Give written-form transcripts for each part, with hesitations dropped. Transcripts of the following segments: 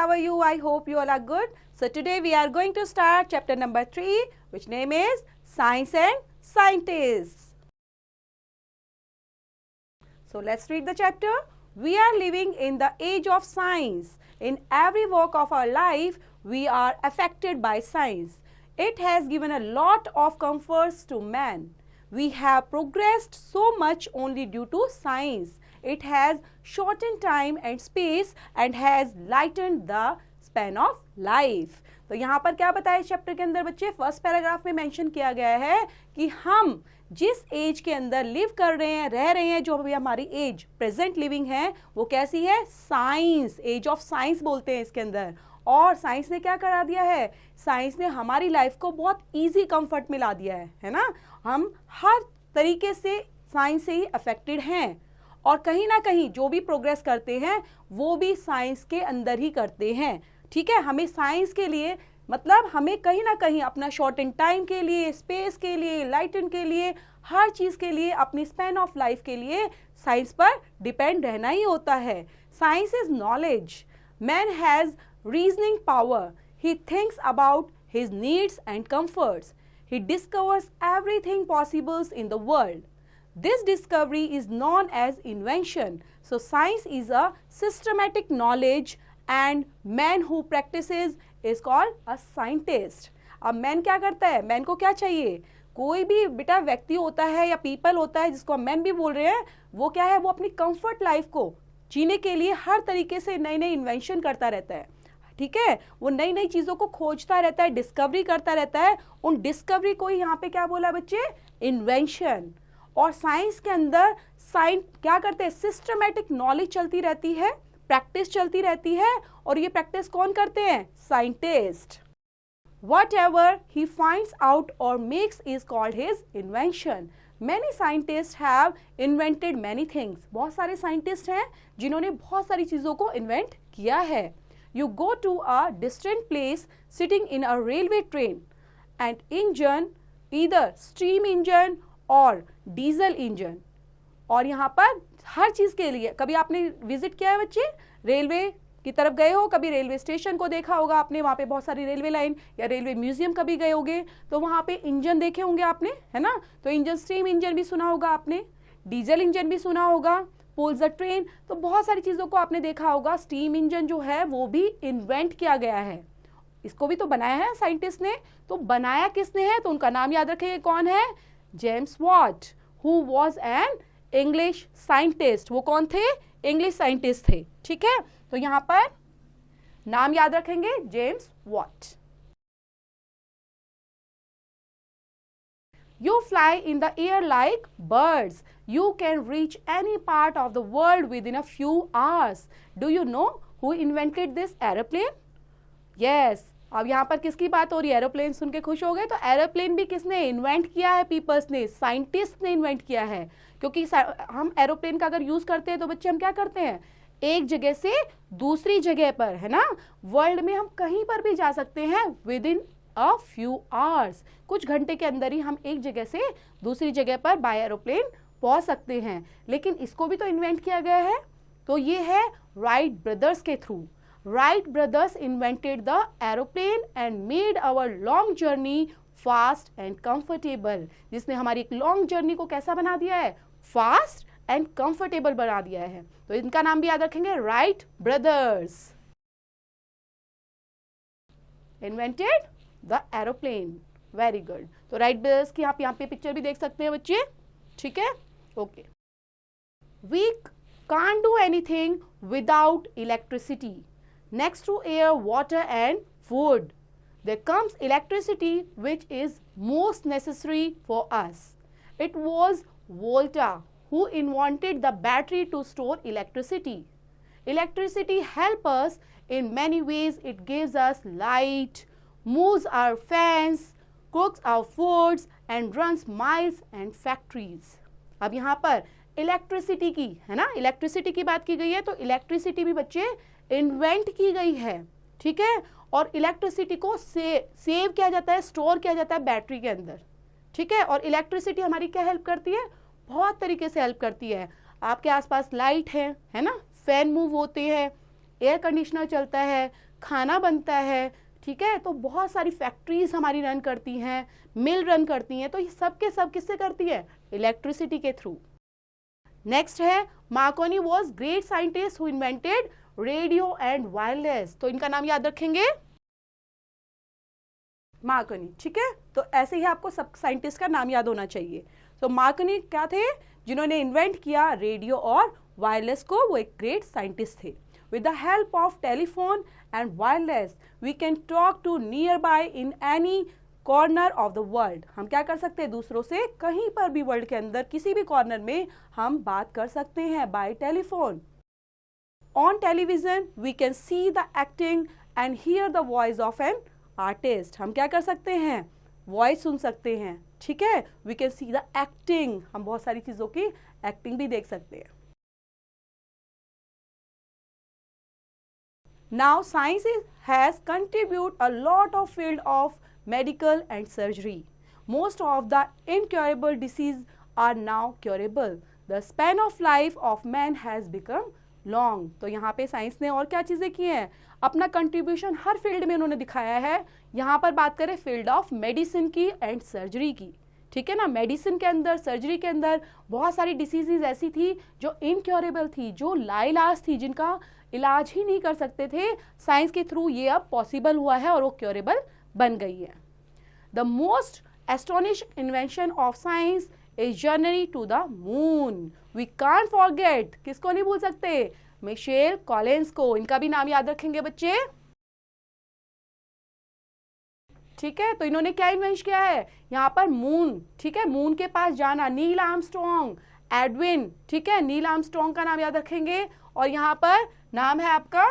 how are you? I hope you all are good. So today we are going to start chapter number 3, which name is Science and Scientists. So let's read the chapter. We are living in the age of science. In every walk of our life, we are affected by science. It has given a lot of comforts to man. We have progressed so much only due to science. It has shortened time and space and has lightened the span of life. तो यहाँ पर क्या बताया इस chapter के अंदर बच्चे, first paragraph में मेंशन किया गया है कि हम जिस एज के अंदर लिव कर रहे हैं, रह रहे हैं, जो अभी हमारी एज प्रेजेंट लिविंग है, वो कैसी है? साइंस, एज ऑफ साइंस बोलते हैं इसके अंदर. और साइंस ने क्या करा दिया है? साइंस ने हमारी लाइफ को बहुत इजी कंफर्ट में ला दिया है ना. हम हर तरीके से साइंस से ही अफेक्टेड हैं और कहीं ना कहीं जो भी प्रोग्रेस करते हैं वो भी साइंस के अंदर ही करते हैं. ठीक है, हमें साइंस के लिए मतलब हमें कहीं ना कहीं अपना शॉर्ट इन टाइम के लिए, स्पेस के लिए, लाइटन के लिए, हर चीज़ के लिए, अपनी स्पैन ऑफ लाइफ के लिए साइंस पर डिपेंड रहना ही होता है. Science is knowledge. Man has reasoning power. He thinks about his needs and comforts. He discovers everything possible in the world. This discovery is known as invention. So science is a systematic knowledge and man who practices is called a scientist. अब man क्या करता है? man को क्या चाहिए? कोई भी बेटा व्यक्ति होता है या पीपल होता है जिसको हम मैन भी बोल रहे हैं, वो क्या है? वो अपनी कंफर्ट लाइफ को जीने के लिए हर तरीके से नई नई इन्वेंशन करता रहता है. ठीक है, वो नई नई चीजों को खोजता रहता है, डिस्कवरी करता रहता है. उन डिस्कवरी को ही यहाँ पे क्या बोला बच्चे? इन्वेंशन. और साइंस के अंदर साइंस क्या करते हैं? सिस्टमैटिक नॉलेज चलती रहती है, प्रैक्टिस चलती रहती है. और ये प्रैक्टिस कौन करते हैं? Scientist. Whatever he finds out or makes is called his invention. Many scientists have invented many things. बहुत सारे साइंटिस्ट हैं जिन्होंने बहुत सारी चीजों को इन्वेंट किया है. You go to a distant place sitting in a railway train and engine either steam engine or diesel engine. और यहाँ पर हर चीज़ के लिए कभी आपने विजिट किया है बच्चे? रेलवे की तरफ गए हो, कभी रेलवे स्टेशन को देखा होगा आपने, वहाँ पे बहुत सारी रेलवे लाइन या रेलवे म्यूजियम कभी गए होगे तो वहाँ पे इंजन देखे होंगे आपने, है ना. तो इंजन, स्टीम इंजन भी सुना होगा आपने, डीजल इंजन भी सुना होगा, पोल्स द ट्रेन. तो बहुत सारी चीज़ों को आपने देखा होगा. स्टीम इंजन जो है वो भी इन्वेंट किया गया है. इसको भी तो बनाया है साइंटिस्ट ने. तो बनाया किसने है? तो उनका नाम याद रखिए, कौन है? James Watt, who was an English scientist. वो कौन थे? इंग्लिश साइंटिस्ट थे. ठीक है, तो यहाँ पर नाम याद रखेंगे, James Watt. You fly in the air like birds. You can reach any part of the world within a few hours. Do you know who invented this aeroplane? Yes. अब यहाँ पर किसकी बात हो रही है? एरोप्लेन सुन के खुश हो गए? तो एरोप्लेन भी किसने इन्वेंट किया है? पीपल्स ने, साइंटिस्ट ने इन्वेंट किया है. क्योंकि हम एरोप्लेन का अगर यूज करते हैं तो बच्चे हम क्या करते हैं? एक जगह से दूसरी जगह पर, है ना, वर्ल्ड में हम कहीं पर भी जा सकते हैं with in a few hours. कुछ घंटे के अंदर ही हम एक जगह से दूसरी जगह पर बाय एरोप्लेन पहुंच सकते हैं. लेकिन इसको भी तो इन्वेंट किया गया है. तो ये है राइट ब्रदर्स के through. Wright brothers invented the aeroplane and made our long journey fast and comfortable. जिसने हमारी एक लॉन्ग जर्नी को कैसा बना दिया है? फास्ट एंड कंफर्टेबल बना दिया है. तो इनका नाम भी याद रखेंगे, right brothers invented the aeroplane. Very good. तो राइट ब्रदर्स की आप यहाँ पे पिक्चर भी देख सकते हैं बच्चे. ठीक है, okay. We can't do anything without electricity. Next to air, water and food, there comes electricity which is most necessary for us. It was Volta who invented the battery to store electricity. Electricity helps us in many ways. It gives us light, moves our fans, cooks our foods and runs miles and factories. अब यहाँ पर electricity की, है ना, electricity की बात की गई है. तो इलेक्ट्रिसिटी भी बच्चे इन्वेंट की गई है. ठीक है, और इलेक्ट्रिसिटी को सेव किया जाता है, स्टोर किया जाता है बैटरी के अंदर. ठीक है, और इलेक्ट्रिसिटी हमारी क्या हेल्प करती है? बहुत तरीके से हेल्प करती है. आपके आसपास लाइट है ना, फैन मूव होते हैं, एयर कंडीशनर चलता है, खाना बनता है, ठीक है, तो बहुत सारी फैक्ट्रीज हमारी रन करती हैं, मिल रन करती हैं, तो ये सब के सब किससे करती है? इलेक्ट्रिसिटी के थ्रू। नेक्स्ट है Markovnikov was great scientist who invented radio and wireless, तो इनका नाम याद रखेंगे मार्कोनी, ठीक है। तो ऐसे ही आपको सब साइंटिस्ट का नाम याद होना चाहिए। तो मार्कोनी क्या थे? जिन्होंने इन्वेंट किया रेडियो और वायरलेस को, वो एक ग्रेट साइंटिस्ट थे। With the help of telephone and wireless, we can talk to nearby in any corner of the world. हम क्या कर सकते हैं? दूसरों से कहीं पर भी वर्ल्ड के अंदर किसी भी कॉर्नर में हम बात कर सकते हैं by telephone. On television, we can see the acting and hear the voice of an artist. हम क्या कर सकते हैं? वॉइस सुन सकते हैं, ठीक है। We can see the acting, हम बहुत सारी चीज़ों की एक्टिंग भी देख सकते हैं। Now science has contributed a lot of field of medical and surgery. Most of the incurable diseases are now curable. The span of life of man has become long. तो यहाँ पे साइंस ने और क्या चीज़ें की हैं? अपना कंट्रीब्यूशन हर फील्ड में उन्होंने दिखाया है। यहाँ पर बात करें फील्ड ऑफ मेडिसिन की एंड सर्जरी की, ठीक है ना। मेडिसिन के अंदर, सर्जरी के अंदर बहुत सारी डिसीजेज ऐसी थी जो इनक्योरेबल थी, जो लाइलाज थी, जिनका इलाज ही नहीं कर सकते थे। साइंस के थ्रू ये अब पॉसिबल हुआ है और वो क्योरेबल बन गई है। The most astonishing invention of science is journey to the moon. We can't forget, किसको नहीं भूल सकते? मिशेल कॉलिंस को। इनका भी नाम याद रखेंगे बच्चे, ठीक है। तो इन्होंने क्या इन्वेंट किया है? यहाँ पर मून, ठीक है, मून के पास जाना। नील आर्मस्ट्रॉन्ग, एडविन, ठीक है, नील आर्मस्ट्रॉन्ग का नाम याद रखेंगे। और यहाँ पर नाम है आपका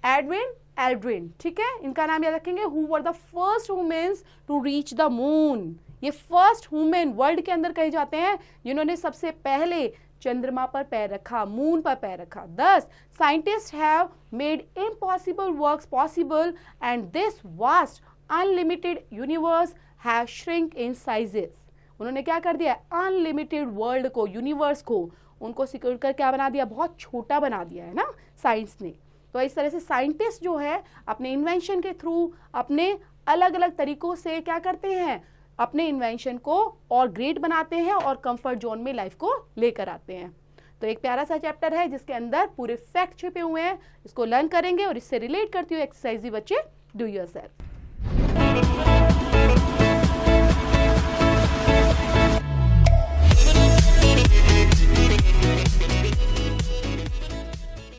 एडविन एल्ड्रिन, ठीक है, इनका नाम याद रखेंगे। Who were the first humans to reach the moon. ये फर्स्ट ह्यूमन वर्ल्ड के अंदर कहे जाते हैं जिन्होंने सबसे पहले चंद्रमा पर पैर रखा, मून पर पैर रखा। Thus, scientists have made impossible works possible, and this vast, unlimited universe has shrunk in sizes. उन्होंने क्या कर दिया? अनलिमिटेड वर्ल्ड को, यूनिवर्स को, उनको सिक्योर कर क्या बना दिया? बहुत छोटा बना दिया है ना साइंस ने। तो इस तरह से साइंटिस्ट जो है अपने इन्वेंशन के थ्रू, अपने अलग अलग तरीकों से क्या करते हैं? अपने इन्वेंशन को और ग्रेट बनाते हैं और कंफर्ट जोन में लाइफ को लेकर आते हैं। तो एक प्यारा सा चैप्टर है जिसके अंदर पूरे फैक्ट छिपे हुए हैं, इसको लर्न करेंगे और इससे रिलेट करती हुई एक्सरसाइज भी बच्चे डू योरसेल्फ।